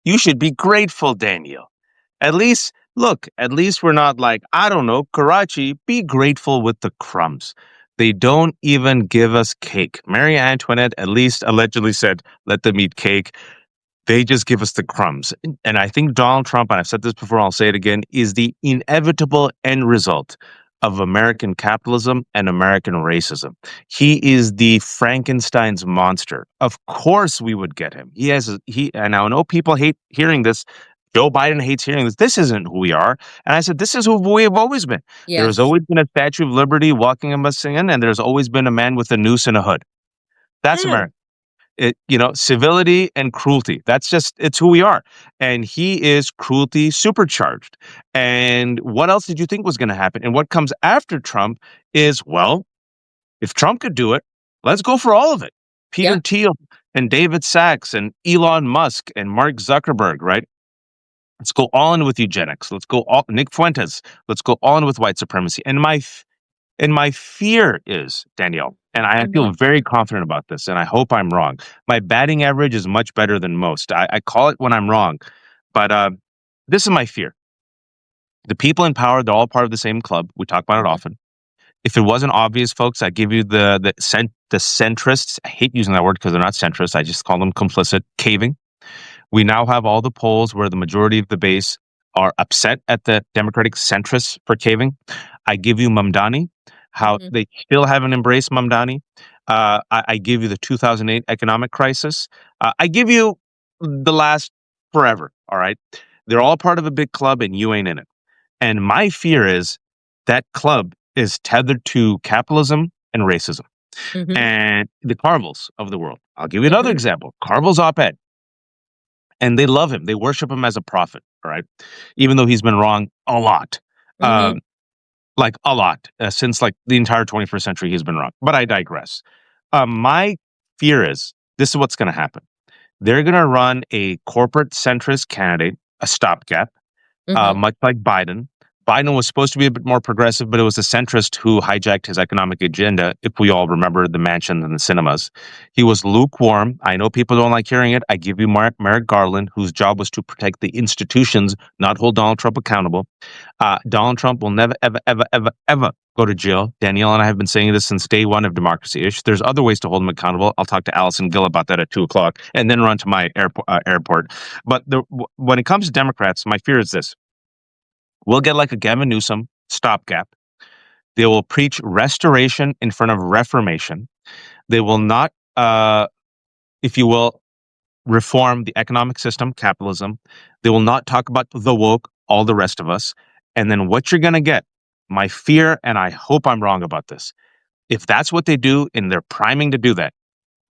You should be grateful, Danielle. At least, look, at least we're not like, I don't know, Karachi, be grateful with the crumbs. They don't even give us cake. Marie Antoinette at least allegedly said, let them eat cake. They just give us the crumbs. And I think Donald Trump, and I've said this before, I'll say it again, is the inevitable end result of American capitalism and American racism. He is the Frankenstein's monster. Of course we would get him. And I know people hate hearing this. Joe Biden hates hearing this. This isn't who we are. And I said, this is who we have always been. There's
Yes.
always been a Statue of Liberty walking us in, and there's always been a man with a noose and a hood. That's
Mm.
America. Civility and cruelty. It's who we are. And he is cruelty supercharged. And what else did you think was going to happen? And what comes after Trump is, well, if Trump could do it, let's go for all of it. Peter
Yep.
Thiel and David Sachs and Elon Musk and Mark Zuckerberg, right? Let's go all in with eugenics. Nick Fuentes. Let's go all in with white supremacy. And my fear is, Danielle, and I feel
Mhm.
very confident about this, and I hope I'm wrong. My batting average is much better than most. I call it when I'm wrong, but this is my fear. The people in power, they're all part of the same club. We talk about it
Mhm.
often. If it wasn't obvious, folks, I'd give you the centrists. I hate using that word because they're not centrists. I just call them complicit, caving. We now have all the polls where the majority of the base are upset at the Democratic centrists for caving. I give you Mamdani, how
Mhm.
they still haven't embraced Mamdani. I give you the 2008 economic crisis. I give you the last forever. All right. They're all part of a big club and you ain't in it. And my fear is that club is tethered to capitalism and racism
Mhm.
and the Carvels of the world. I'll give you another
Mhm.
example. Carvel's op-ed, and they love him. They worship him as a prophet, all right? Even though he's been wrong a lot,
Mhm.
like a lot, since like the entire 21st century, he's been wrong. But I digress. My fear is this is what's going to happen. They're going to run a corporate centrist candidate, a stopgap,
Mhm.
much like Biden. Biden was supposed to be a bit more progressive, but it was the centrist who hijacked his economic agenda, if we all remember the mansion and the cinemas. He was lukewarm. I know people don't like hearing it. I give you Merrick Garland, whose job was to protect the institutions, not hold Donald Trump accountable. Donald Trump will never, ever, ever, ever, ever go to jail. Danielle and I have been saying this since day one of Democracy-ish. There's other ways to hold him accountable. I'll talk to Allison Gill about that at 2 o'clock and then run to my airport. But when it comes to Democrats, my fear is this. We'll get like a Gavin Newsom stopgap. They will preach restoration in front of reformation. They will not, if you will, reform the economic system, capitalism. They will not talk about the woke, all the rest of us. And then what you're going to get, my fear, and I hope I'm wrong about this, if that's what they do and they're priming to do that,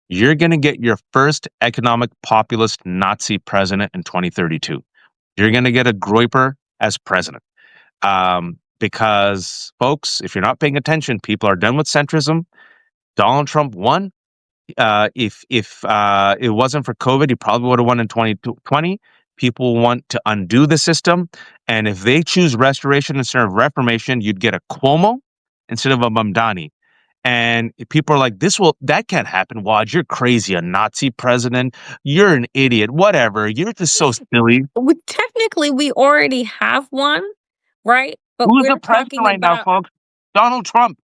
you're going to get your first economic populist Nazi president in 2032. You're going to get a Groyper as president. Because, folks, if you're not paying attention, people are done with centrism. Donald Trump won. If it wasn't for COVID, he probably would have won in 2020. People want to undo the system, and if they choose restoration instead of reformation, you'd get a Cuomo instead of a Mamdani. And people are like, that can't happen. Waj, you're crazy. A Nazi president. You're an idiot. Whatever. You're just so silly.
Technically, we already have one, right? But
Who's the
we're
president
talking
right now,
about,
folks? Donald Trump.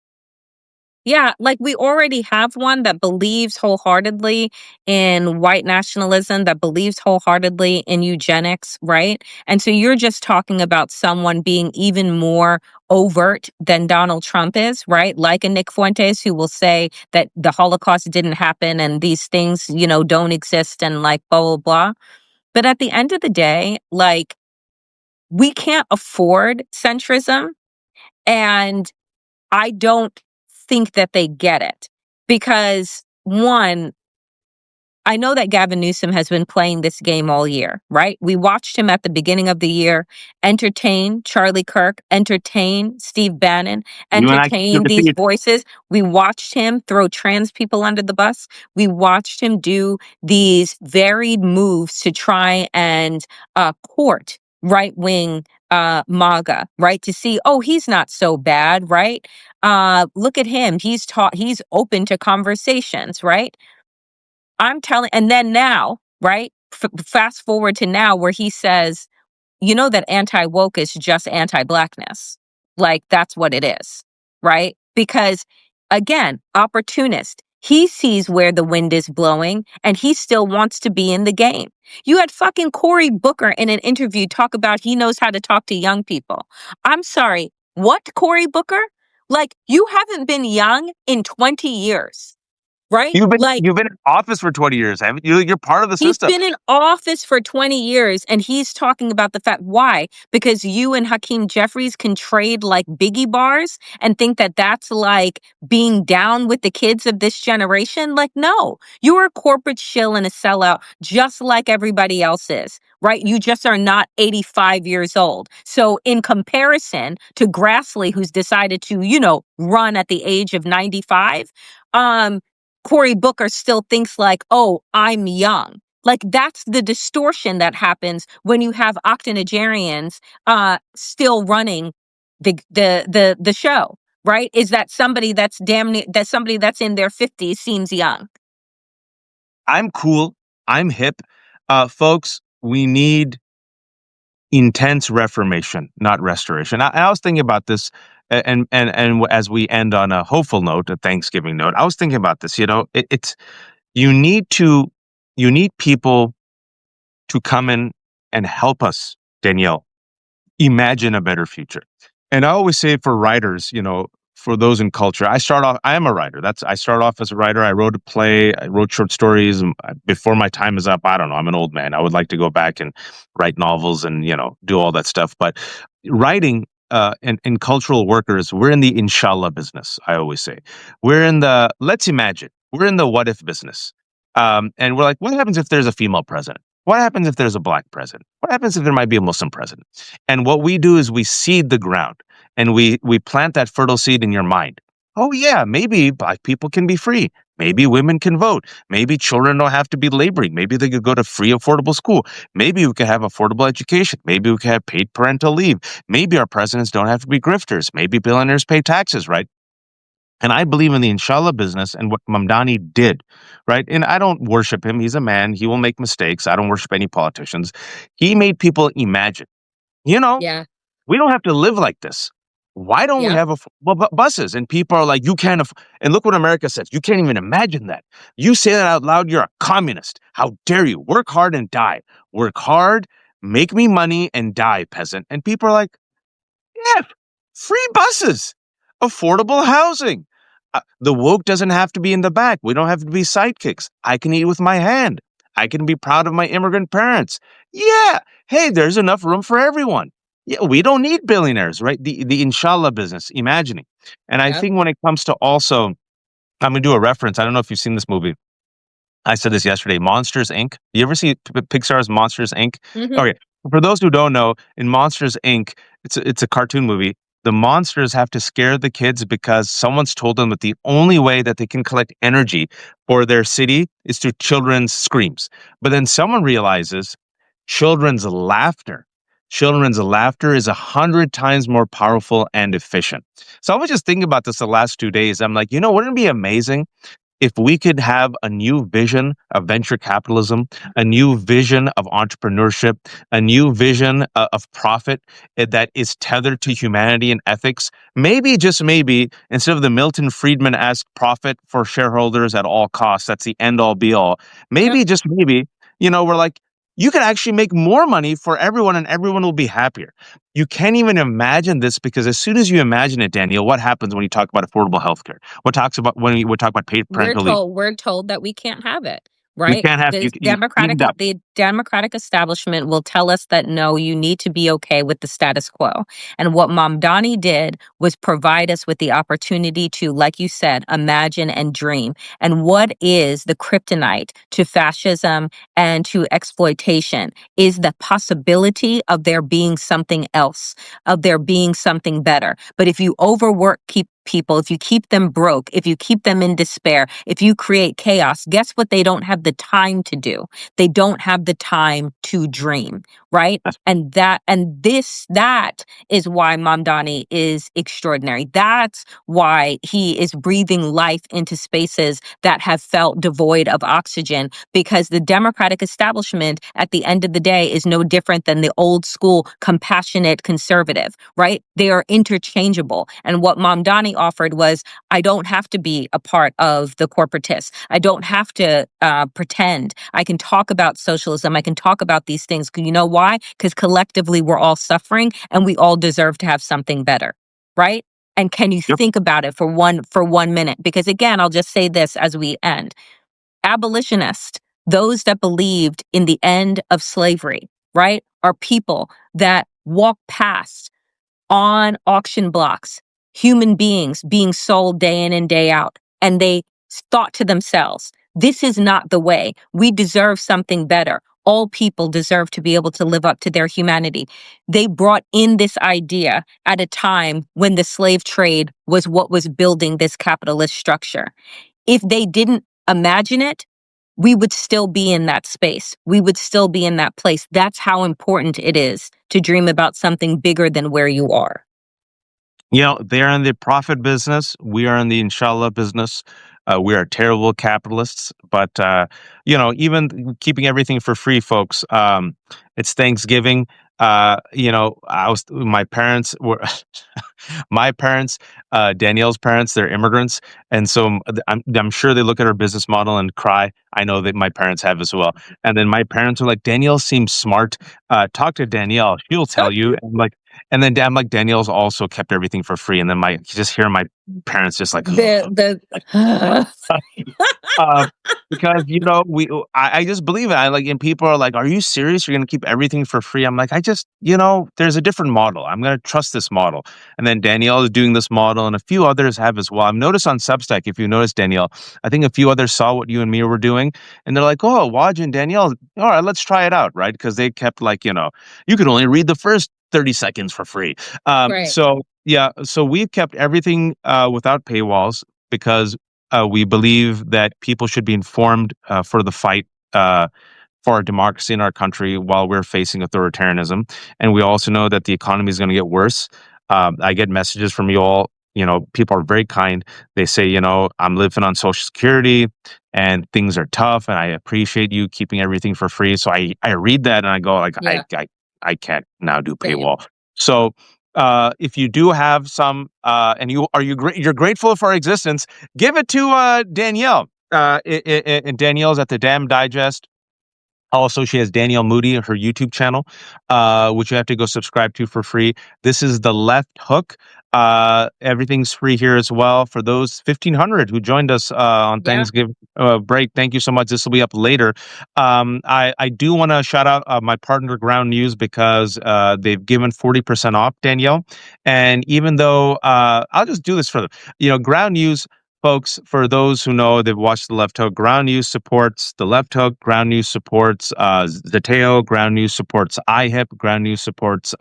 yeah, like we already have one that believes wholeheartedly in white nationalism, that believes wholeheartedly in eugenics, right? And so you're just talking about someone being even more overt than Donald Trump is, right? Like a Nick Fuentes who will say that the Holocaust didn't happen and these things, don't exist and like blah, blah, blah. But at the end of the day, like, we can't afford centrism. And I don't think that they get it because, one, I know that Gavin Newsom has been playing this game all year, right? We watched him at the beginning of the year entertain Charlie Kirk, entertain Steve Bannon,
You and I took
entertain
a
these
seat.
voices. We watched him throw trans people under the bus. We watched him do these varied moves to try and court right wing MAGA, right? To see, oh, he's not so bad, right? Look at him. He's open to conversations, right? I'm telling, and then now, right? Fast forward to now where he says, that anti woke is just anti blackness. Like that's what it is, right? Because again, opportunist. He sees where the wind is blowing and he still wants to be in the game. You had fucking Cory Booker in an interview talk about he knows how to talk to young people. I'm sorry, what, Cory Booker? Like, you haven't been young in 20 years, right? Like,
You've been in office for 20 years, haven't you? You're part of the
he's
system.
been in office for 20 years and he's talking about the fact why? Because you and Hakeem Jeffries can trade like biggie bars and think that that's like being down with the kids of this generation. Like, no, you're a corporate shill and a sellout just like everybody else is, right? You just are not 85 years old. So in comparison to Grassley, who's decided to, run at the age of 95, Cory Booker still thinks like, oh, I'm young. Like that's the distortion that happens when you have octogenarians still running the show, right? Is that somebody that's somebody that's in their 50s seems young.
I'm cool. I'm hip. Folks, we need intense reformation, not restoration. I was thinking about this, and as we end on a hopeful note, a Thanksgiving note, I was thinking about this. It's you need to you need people to come in and help us, Danielle, imagine a better future. And I always say for writers, for those in culture, I am a writer. I started off as a writer. I wrote a play, I wrote short stories. Before my time is up, I don't know. I'm an old man. I would like to go back and write novels and, do all that stuff. But writing, and cultural workers, we're in the inshallah business. I always say let's imagine we're in the what if business. And we're like, what happens if there's a female president? What happens if there's a black president? What happens if there might be a Muslim president? And what we do is we seed the ground and we plant that fertile seed in your mind. Oh yeah, maybe black people can be free. Maybe women can vote. Maybe children don't have to be laboring. Maybe they could go to free, affordable school. Maybe we could have affordable education. Maybe we could have paid parental leave. Maybe our presidents don't have to be grifters. Maybe billionaires pay taxes, right? And I believe in the inshallah business and what Mamdani did, right? And I don't worship him. He's a man. He will make mistakes. I don't worship any politicians. He made people imagine, you know,
Yeah.
we don't have to live like this. Why don't we
Yep.
have buses? And people are like, you can't. And look what America says. You can't even imagine that. You say that out loud, you're a communist. How dare you? Work hard and die. Work hard, make me money and die, peasant. And people are like, yeah, free buses. affordable housing. The woke doesn't have to be in the back. We don't have to be sidekicks. I can eat with my hand. I can be proud of my immigrant parents. Yeah. Hey, there's enough room for everyone. Yeah, we don't need billionaires, right? The inshallah business, imagining. And I
Yep.
think when it comes to also, I'm gonna do a reference. I don't know if you've seen this movie. I said this yesterday. Monsters Inc. You ever see Pixar's Monsters Inc?
Hmm.
Okay, for those who don't know, in Monsters Inc, it's a cartoon movie. The monsters have to scare the kids because someone's told them that the only way that they can collect energy for their city is through children's screams. But then someone realizes children's laughter. Children's laughter is 100 times more powerful and efficient. So I was just thinking about this the last 2 days. I'm like, wouldn't it be amazing if we could have a new vision of venture capitalism, a new vision of entrepreneurship, a new vision of profit that is tethered to humanity and ethics, maybe, just maybe, instead of the Milton Friedman-esque profit for shareholders at all costs, that's the end all be all,
Yep.
maybe, just maybe, we're like, you can actually make more money for everyone and everyone will be happier. You can't even imagine this because as soon as you imagine it, Danielle, what happens when you talk about affordable healthcare? What talks about when we talk about paid
We're
parental leave?
told that we can't have it,
We
right?
can't have you cleaned up.
The Democratic establishment will tell us that no, you need to be okay with the status quo. And what Mamdani did was provide us with the opportunity to, like you said, imagine and dream. And what is the kryptonite to fascism and to exploitation is the possibility of there being something else, of there being something better. But if you overwork people, if you keep them broke, if you keep them in despair, if you create chaos, guess what they don't have the time to do? They don't have the time to dream, right? That is why Mamdani is extraordinary. That's why he is breathing life into spaces that have felt devoid of oxygen, because the Democratic establishment at the end of the day is no different than the old school compassionate conservative, right? They are interchangeable. And what Mamdani offered was, I don't have to be a part of the corporatists. I don't have to pretend. I can talk about socialism. I can talk about these things. You know why? Because collectively we're all suffering and we all deserve to have something better, right? And can you
Yep.
think about it for 1 minute? Because again, I'll just say this as we end. Abolitionists, those that believed in the end of slavery, right, are people that walk past on auction blocks, human beings being sold day in and day out. And they thought to themselves, this is not the way. We deserve something better. All people deserve to be able to live up to their humanity. They brought in this idea at a time when the slave trade was what was building this capitalist structure. If they didn't imagine it, we would still be in that space. We would still be in that place. That's how important it is to dream about something bigger than where you are.
They're in the profit business. We are in the inshallah business. We are terrible capitalists, but even keeping everything for free, folks. It's Thanksgiving. My parents were, my parents, Danielle's parents. They're immigrants, and so I'm sure they look at our business model and cry. I know that my parents have as well. And then my parents are like, Danielle seems smart. Talk to Danielle; she'll tell you. And I'm like, and then I'm like, Danielle's also kept everything for free. And then you just hear my parents just like,
The
uh, because I just believe it. And people are like, "Are you serious? You're going to keep everything for free?" I'm like, there's a different model. I'm going to trust this model. And then Danielle is doing this model, and a few others have as well. I've noticed on Substack, if you notice, Danielle, I think a few others saw what you and me were doing, and they're like, "Oh, Waj and Danielle, all right, let's try it out," right? Because they kept you could only read the first 30 seconds for free.
right.
So yeah, so we've kept everything without paywalls because we believe that people should be informed for the fight for our democracy in our country while we're facing authoritarianism. And we also know that the economy is going to get worse. I get messages from you all. People are very kind. They say, I'm living on Social Security and things are tough, and I appreciate you keeping everything for free. So I read that and I go like,
Yeah.
I can't now do
Same.
paywall. So if you do have some, and you're grateful for our existence, give it to Danielle. And Danielle's at the Damn Digest Also, she has Danielle Moodie, her YouTube channel, which you have to go subscribe to for free. This is the Left Hook. Everything's free here as well for those 1,500 who joined us on
Yeah.
Thanksgiving break. Thank you so much. This will be up later. I do want to shout out my partner Ground News because they've given 40% off, Danielle. And even though I'll just do this for them, Ground News. Folks, for those who know, they've watched the Left Hook. Ground News supports the Left Hook. Ground News supports Zateo. Ground News supports IHIP. Ground News supports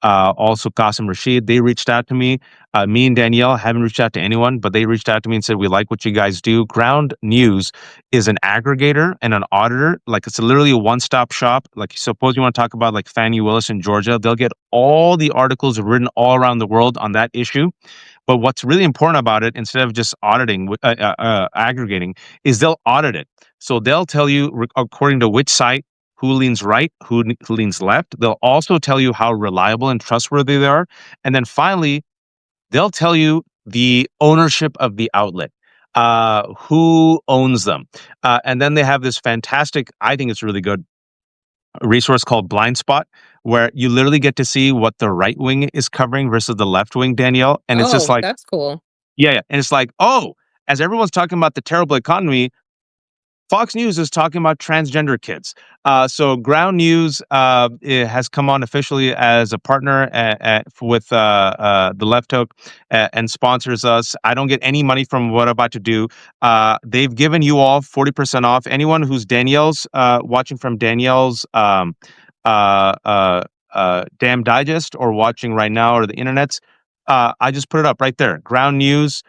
also Qasim Rashid. They reached out to me. Me and Danielle haven't reached out to anyone, but they reached out to me and said, we like what you guys do. Ground News is an aggregator and an auditor. Like, it's literally a one-stop shop. Like, suppose you want to talk about like Fannie Willis in Georgia, they'll get all the articles written all around the world on that issue. But what's really important about it, instead of just auditing, aggregating, is they'll audit it. So they'll tell you, according to which site, who leans right, who leans left. They'll also tell you how reliable and trustworthy they are. And then finally, they'll tell you the ownership of the outlet, who owns them. And then they have this fantastic, I think it's really good, resource called Blind Spot, where you literally get to see what the right wing is covering versus the left wing, Danielle. And it's just
Oh,
like,
that's cool.
yeah. And it's like, oh, as everyone's talking about the terrible economy, Fox News is talking about transgender kids. So Ground News it has come on officially as a partner with the Left Hook and sponsors us. I don't get any money from what I'm about to do. They've given you all 40% off. Anyone who's Danielle's watching from Danielle's Damn Digest or watching right now or the internets, I just put it up right there. Ground News.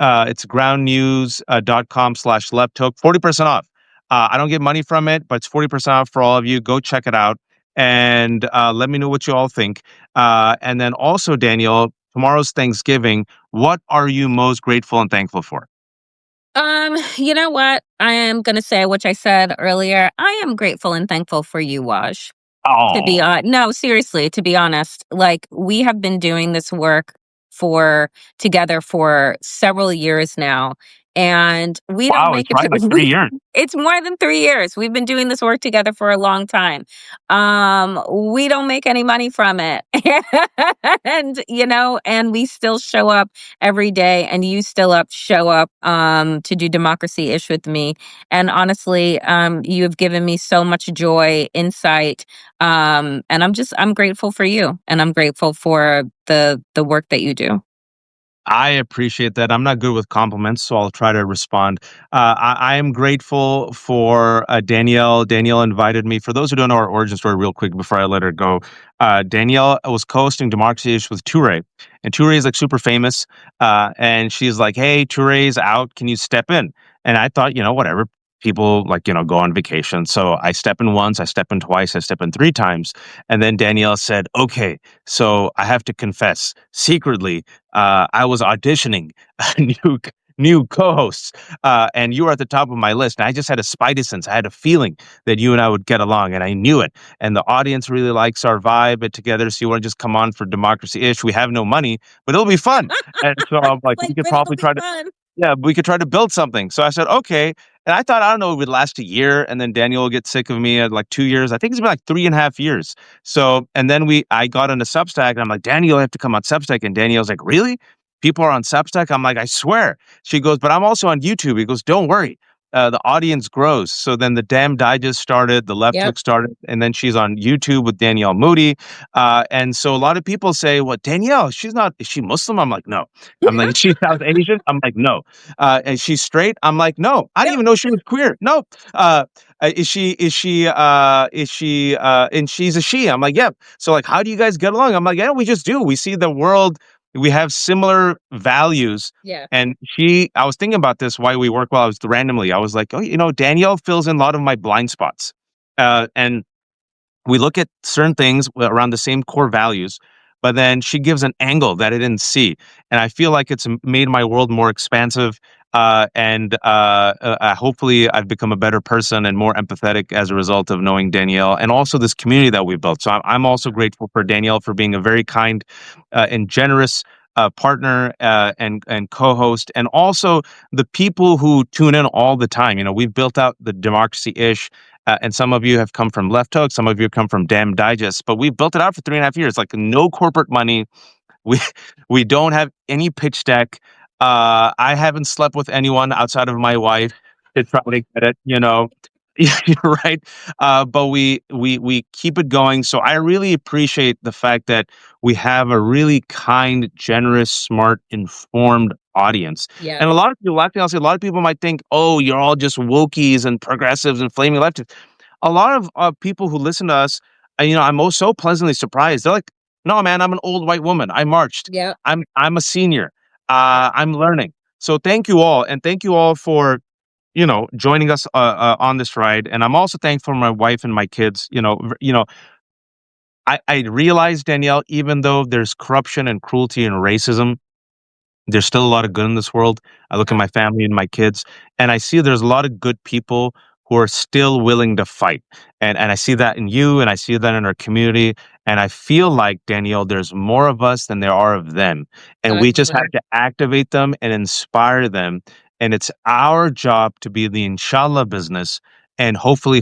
It's groundnews.com/left hook, 40% off. I don't get money from it, but it's 40% off for all of you. Go check it out and let me know what you all think. And then also, Danielle, tomorrow's Thanksgiving. What are you most grateful and thankful for?
You know what? I am gonna say, which I said earlier, I am grateful and thankful for you, Waj. To be
Oh,
no, seriously, to be honest, like we have been doing this work for together for several years now, and we don't
wow.
make
It's
it.
right, like 3 years.
It's more than 3 years. We've been doing this work together for a long time. We don't make any money from it, and and we still show up every day, and you still show up to do democracy ish with me. And honestly, you have given me so much joy, insight, and I'm grateful for you, and I'm grateful for the work that you do.
I appreciate that. I'm not good with compliments, so I'll try to respond. I am grateful for Danielle. Danielle invited me. For those who don't know our origin story, real quick before I let her go, Danielle was co-hosting Democracy Ish with Toure, and Toure is like super famous. And she's like, "Hey, Toure's out. Can you step in?" And I thought, whatever. People like go on vacation, so I step in once, I step in twice, I step in three times, and then Danielle said, "Okay, so I have to confess secretly." I was auditioning new co-hosts, and you were at the top of my list. And I just had a spidey sense. I had a feeling that you and I would get along, and I knew it. And the audience really likes our vibe together. So you want to just come on for Democracy Ish? We have no money, but it'll be fun. And so I'm like, we
Like,
could
but it'll
probably
be
try to,
fun.
yeah, we could try to build something. So I said, okay. And I thought, I don't know, it would last a year, and then Daniel will get sick of me at like 2 years. I think it's been like 3.5 years. So, and then I got into Substack, and I'm like, Daniel, you have to come on Substack. And Daniel's like, really? People are on Substack? I'm like, I swear. She goes, but I'm also on YouTube. He goes, don't worry. The audience grows. So then the Damn Digest started, the Left
Yep.
Hook started, and then she's on YouTube with Danielle Moodie. And so a lot of people say, well, Danielle, is she Muslim? I'm like, no. I'm like, is she South Asian? I'm like, no. And she's straight? I'm like, no. I didn't
Yep.
even know she was queer. No. And she's a she. I'm like, yep. So like, how do you guys get along? I'm like, yeah, we just do. We see the world. We have similar values.
Yeah.
And I was thinking about this while we work. While I was randomly, I was like, oh, Danielle fills in a lot of my blind spots. And we look at certain things around the same core values, but then she gives an angle that I didn't see. And I feel like it's made my world more expansive. And hopefully I've become a better person and more empathetic as a result of knowing Danielle and also this community that we built. So I'm also grateful for Danielle for being a very kind and generous partner and co-host, and also the people who tune in all the time. We've built out the Democracy Ish And some of you have come from Left Hook, some of you come from Damn Digest, but we built it out for 3.5 years. Like no corporate money, we we don't have any pitch deck. I haven't slept with anyone outside of my wife to try to get it, you know. You're right. But we keep it going. So I really appreciate the fact that we have a really kind, generous, smart, informed audience.
Yeah.
And a lot of people, last thing I'll say, a lot of people might think, oh, you're all just wokies and progressives and flaming leftists. A lot of people who listen to us, I'm also so pleasantly surprised. They're like, no, man, I'm an old white woman. I marched.
Yeah.
I'm a senior.
Yeah.
I'm learning. So thank you all, and thank you all for joining us on this ride. And I'm also thankful for my wife and my kids. I realize, Danielle, even though there's corruption and cruelty and racism, there's still a lot of good in this world. I look at
Yeah.
my family and my kids, and I see there's a lot of good people who are still willing to fight. And I see that in you, and I see that in our community. And I feel like, Danielle, there's more of us than there are of them. And
I
we just
agree.
have to activate them and inspire them. And it's our job to be the inshallah business and hopefully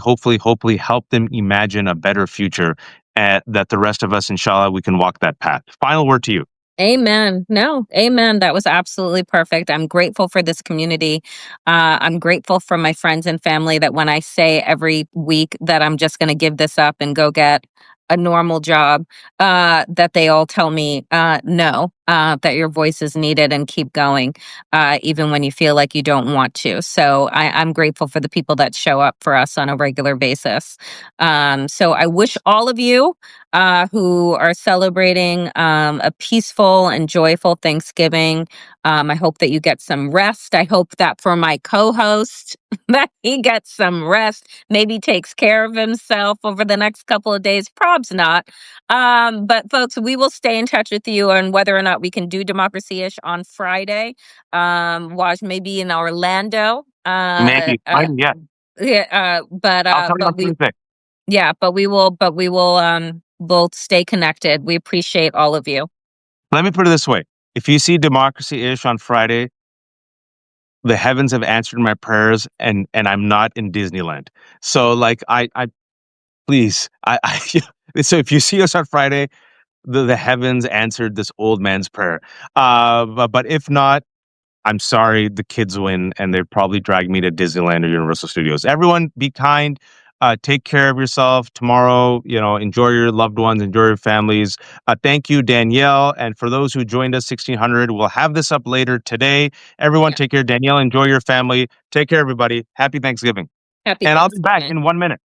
help them imagine a better future, that the rest of us, inshallah, we can walk that path. Final word to you.
Amen. No, amen. That was absolutely perfect. I'm grateful for this community. I'm grateful for my friends and family that when I say every week that I'm just going to give this up and go get a normal job, that they all tell me, no, that your voice is needed and keep going, even when you feel like you don't want to. So I'm grateful for the people that show up for us on a regular basis. So I wish all of you who are celebrating a peaceful and joyful Thanksgiving. I hope that you get some rest. I hope that for my co-host, that he gets some rest, maybe takes care of himself over the next couple of days. Probs not. But folks, we will stay in touch with you on whether or not we can do Democracy-ish on Friday. Waj maybe in Orlando.
Maybe, yeah.
Yeah,
I'll tell you on
but we
Tuesday.
yeah, but we will we'll stay connected. We appreciate all of you.
Let me put it this way. If you see Democracy-ish on Friday, the heavens have answered my prayers, and I'm not in Disneyland. So like I please, so if you see us on Friday, the heavens answered this old man's prayer. But if not, I'm sorry, the kids win, and they probably drag me to Disneyland or Universal Studios. Everyone, be kind. Take care of yourself tomorrow. Enjoy your loved ones, enjoy your families. Thank you, Danielle. And for those who joined us, 1600, we'll have this up later today. Everyone,
Yeah.
take care. Danielle, enjoy your family. Take care, everybody. Happy Thanksgiving.
Happy
And I'll be back
Thanksgiving.
in 1 minute.